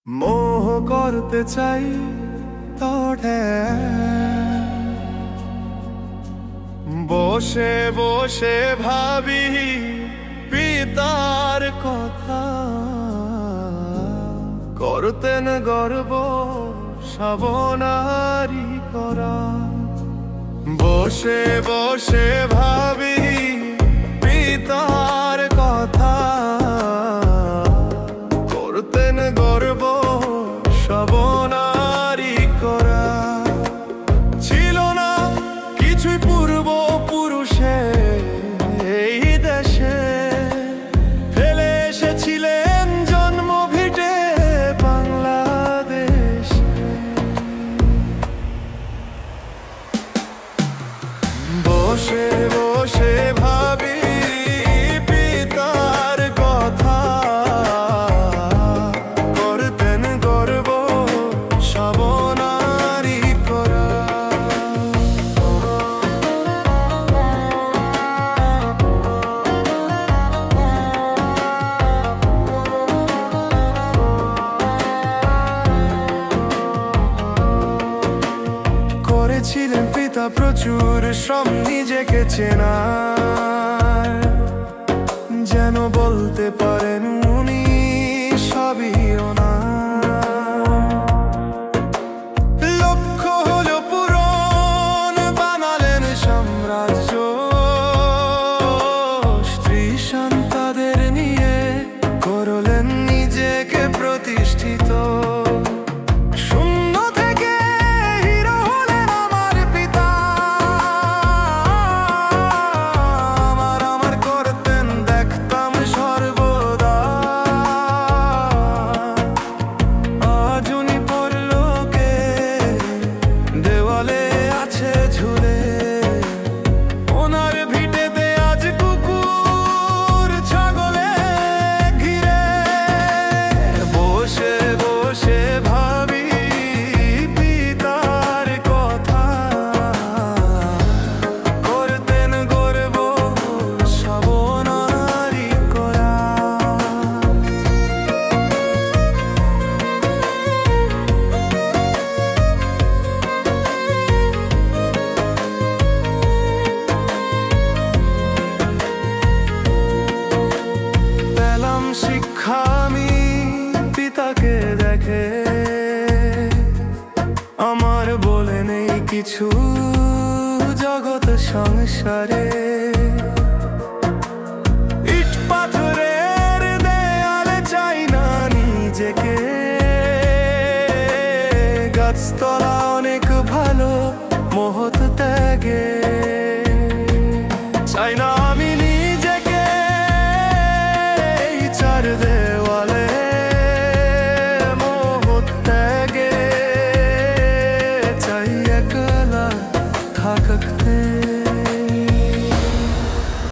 মোহ করতে চাই তোরে বসে বসে ভাবি পিতার কথা করতেন গর্ব শাবনারি করা বসে বসে ভাবি পিতার কথা করতেন গর্ব শাবনারি করা ছিল না কিছুই পূর্ব পুরুষে এই দেশে ফেলে এসেছিলেন জন্ম ভিটে বাংলাদেশ বসে বসে ভাবি পিতার কথা করতেন গর্ব শাবনারি করা করেছিলেন পিতা প্রচুর শ্রম নিজেকে চেনার যেন বলতে পারেন উনি সবই ওনার লক্ষ্য হলো পূরণ বানালেন সাম্রাজ্য স্ত্রী সন্তানদের নিয়ে করলেন নিজেকে প্রতিষ্ঠিত শিক্ষা আমি পিতাকে দেখে আমার বলে নেই কিছু জগৎ সংসারে ইট পাথরের দেয়ালে চাই না নিজেকে গাছতলা অনেক ভালো মোহ